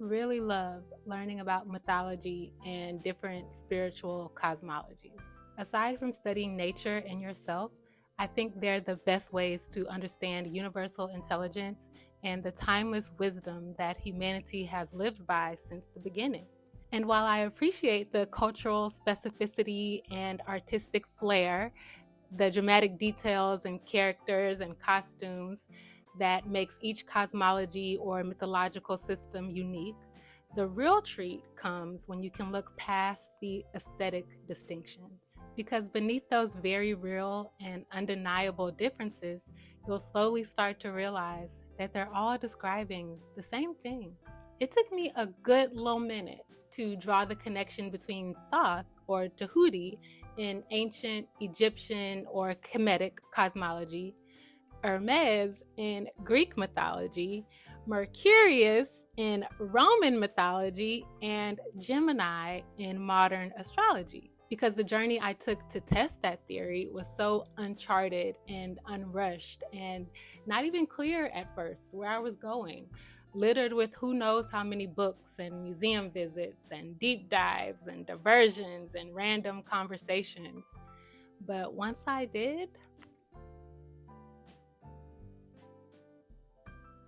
really love learning about mythology and different spiritual cosmologies. Aside from studying nature and yourself, I think they're the best ways to understand universal intelligence and the timeless wisdom that humanity has lived by since the beginning. And while I appreciate the cultural specificity and artistic flair, the dramatic details and characters and costumes that makes each cosmology or mythological system unique, the real treat comes when you can look past the aesthetic distinctions. Because beneath those very real and undeniable differences, you'll slowly start to realize that they're all describing the same thing. It took me a good little minute to draw the connection between Thoth or Tahuti in ancient Egyptian or Kemetic cosmology, Hermes in Greek mythology, Mercurius in Roman mythology, and Gemini in modern astrology. Because the journey I took to test that theory was so uncharted and unrushed and not even clear at first where I was going, littered with who knows how many books and museum visits and deep dives and diversions and random conversations. But once I did,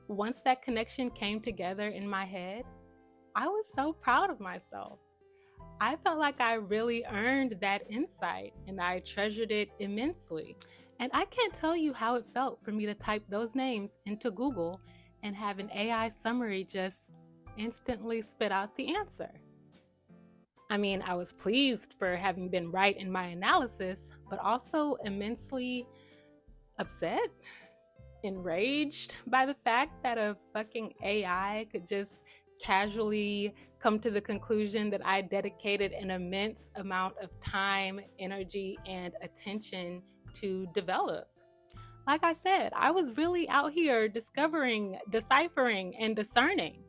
once that connection came together in my head, I was so proud of myself. I felt like I really earned that insight and I treasured it immensely. And I can't tell you how it felt for me to type those names into Google and have an AI summary just instantly spit out the answer. I mean, I was pleased for having been right in my analysis, but also immensely upset, enraged by the fact that a fucking AI could just casually come to the conclusion that I dedicated an immense amount of time, energy, and attention to develop. Like I said, I was really out here discovering, deciphering, and discerning.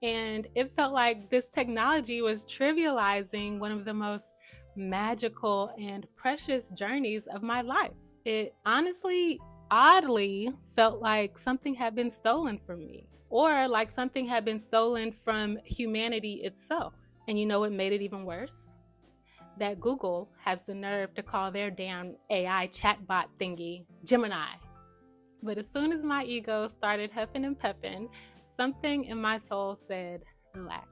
And it felt like this technology was trivializing one of the most magical and precious journeys of my life. It honestly, oddly, felt like something had been stolen from me, or like something had been stolen from humanity itself. And you know what made it even worse? That Google has the nerve to call their damn AI chatbot thingy Gemini. But as soon as my ego started huffing and puffing, something in my soul said, relax.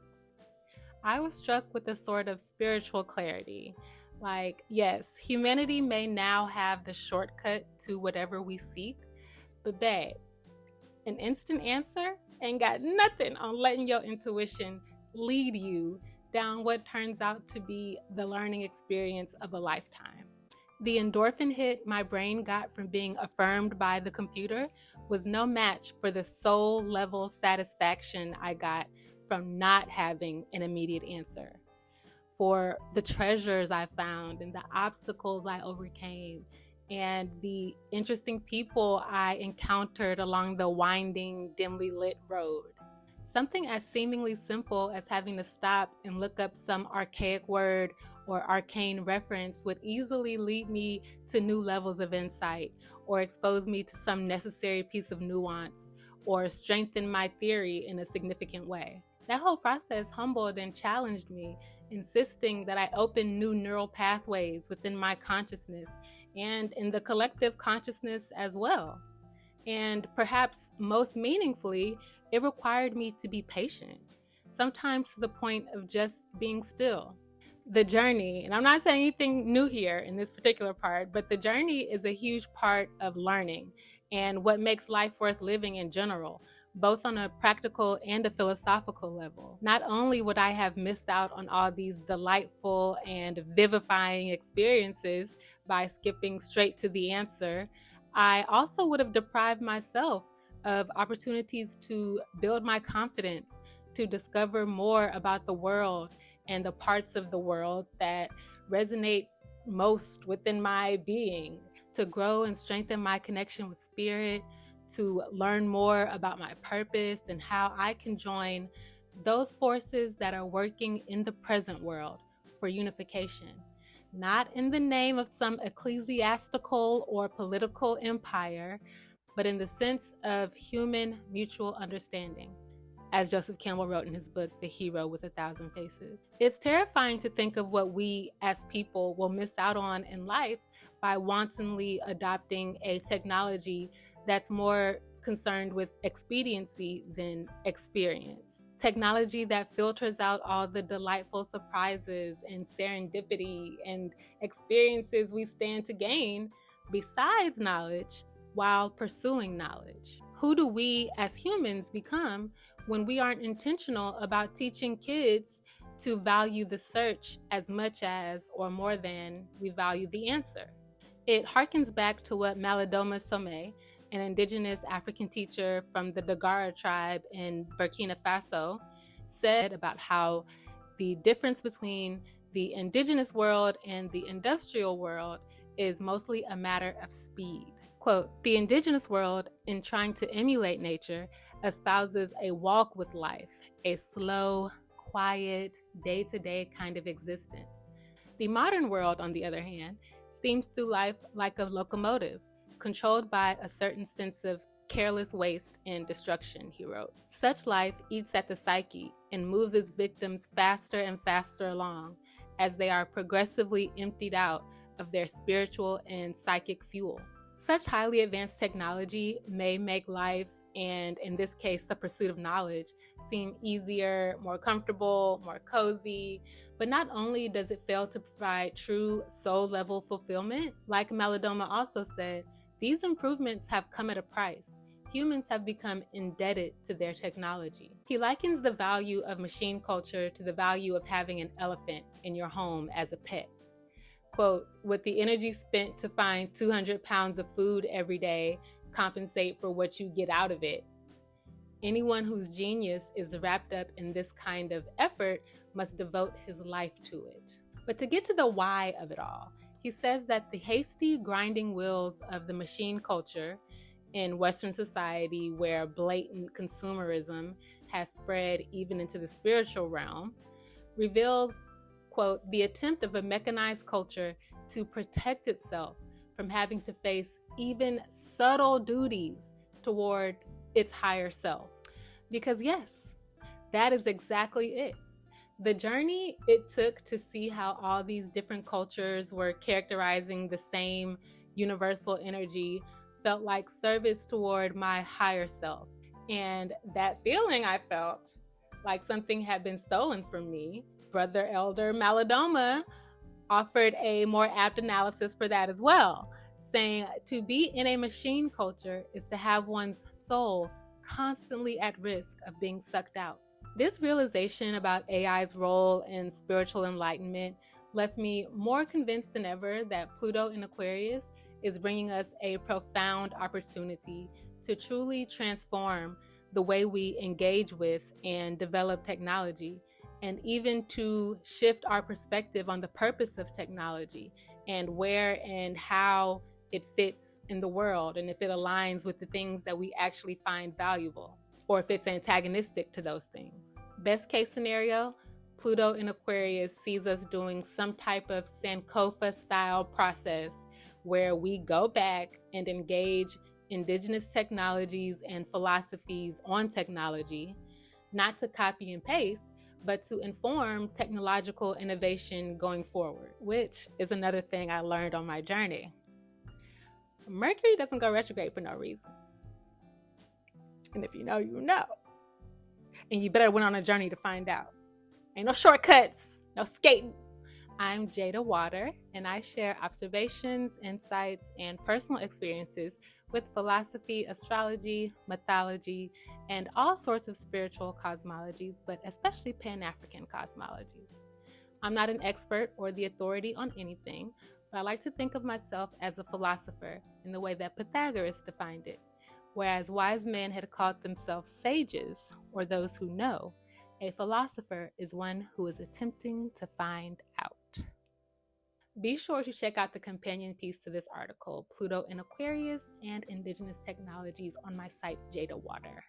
I was struck with a sort of spiritual clarity. Like, yes, humanity may now have the shortcut to whatever we seek, but babe, an instant answer ain't got nothing on letting your intuition lead you down what turns out to be the learning experience of a lifetime. The endorphin hit my brain got from being affirmed by the computer was no match for the soul level satisfaction I got from not having an immediate answer, for the treasures I found and the obstacles I overcame and the interesting people I encountered along the winding, dimly lit road. Something as seemingly simple as having to stop and look up some archaic word or arcane reference would easily lead me to new levels of insight or expose me to some necessary piece of nuance or strengthen my theory in a significant way. That whole process humbled and challenged me, insisting that I open new neural pathways within my consciousness and in the collective consciousness as well. And perhaps most meaningfully, it required me to be patient, sometimes to the point of just being still. The journey, and I'm not saying anything new here in this particular part, but the journey is a huge part of learning and what makes life worth living in general, both on a practical and a philosophical level. Not only would I have missed out on all these delightful and vivifying experiences by skipping straight to the answer, I also would have deprived myself of opportunities to build my confidence, to discover more about the world and the parts of the world that resonate most within my being, to grow and strengthen my connection with spirit, to learn more about my purpose and how I can join those forces that are working in the present world for unification, not in the name of some ecclesiastical or political empire, but in the sense of human mutual understanding. as Joseph Campbell wrote in his book, The Hero with a Thousand Faces. It's terrifying to think of what we as people will miss out on in life by wantonly adopting a technology that's more concerned with expediency than experience. Technology that filters out all the delightful surprises and serendipity and experiences we stand to gain besides knowledge while pursuing knowledge. Who do we as humans become when we aren't intentional about teaching kids to value the search as much as or more than we value the answer? It harkens back to what Malidoma Somé, an indigenous African teacher from the Dagara tribe in Burkina Faso, said about how the difference between the indigenous world and the industrial world is mostly a matter of speed. Quote, "The indigenous world, in trying to emulate nature, espouses a walk with life, a slow, quiet, day-to-day kind of existence. The modern world, on the other hand, steams through life like a locomotive, controlled by a certain sense of careless waste and destruction," he wrote. "Such life eats at the psyche and moves its victims faster and faster along as they are progressively emptied out of their spiritual and psychic fuel. Such highly advanced technology may make life, and in this case, the pursuit of knowledge, seem easier, more comfortable, more cozy, but not only does it fail to provide true soul-level fulfillment, like Malidoma also said, these improvements have come at a price. Humans have become indebted to their technology." He likens the value of machine culture to the value of having an elephant in your home as a pet. Quote, "Would the energy spent to find 200 pounds of food every day compensate for what you get out of it? Anyone whose genius is wrapped up in this kind of effort must devote his life to it." But to get to the why of it all, he says that the hasty grinding wheels of the machine culture in Western society, where blatant consumerism has spread even into the spiritual realm, reveals, quote, "the attempt of a mechanized culture to protect itself from having to face even subtle duties toward its higher self." Because yes, that is exactly it. The journey it took to see how all these different cultures were characterizing the same universal energy felt like service toward my higher self. And that feeling I felt like something had been stolen from me, Brother Elder Malidoma offered a more apt analysis for that as well, saying to be in a machine culture is to have one's soul constantly at risk of being sucked out. This realization about AI's role in spiritual enlightenment left me more convinced than ever that Pluto in Aquarius is bringing us a profound opportunity to truly transform the way we engage with and develop technology, and even to shift our perspective on the purpose of technology and where and how it fits in the world, and if it aligns with the things that we actually find valuable, or if it's antagonistic to those things. Best case scenario, Pluto in Aquarius sees us doing some type of Sankofa-style process where we go back and engage indigenous technologies and philosophies on technology, not to copy and paste, but to inform technological innovation going forward, which is another thing I learned on my journey. Mercury doesn't go retrograde for no reason. And if you know, you know. And you better went on a journey to find out. Ain't no shortcuts, no skating. I'm Jada Water, and I share observations, insights, and personal experiences with philosophy, astrology, mythology, and all sorts of spiritual cosmologies, but especially Pan-African cosmologies. I'm not an expert or the authority on anything, but I like to think of myself as a philosopher in the way that Pythagoras defined it. Whereas wise men had called themselves sages, or those who know, a philosopher is one who is attempting to find out. Be sure to check out the companion piece to this article, Pluto in Aquarius and Indigenous Technologies, on my site, Jada Water.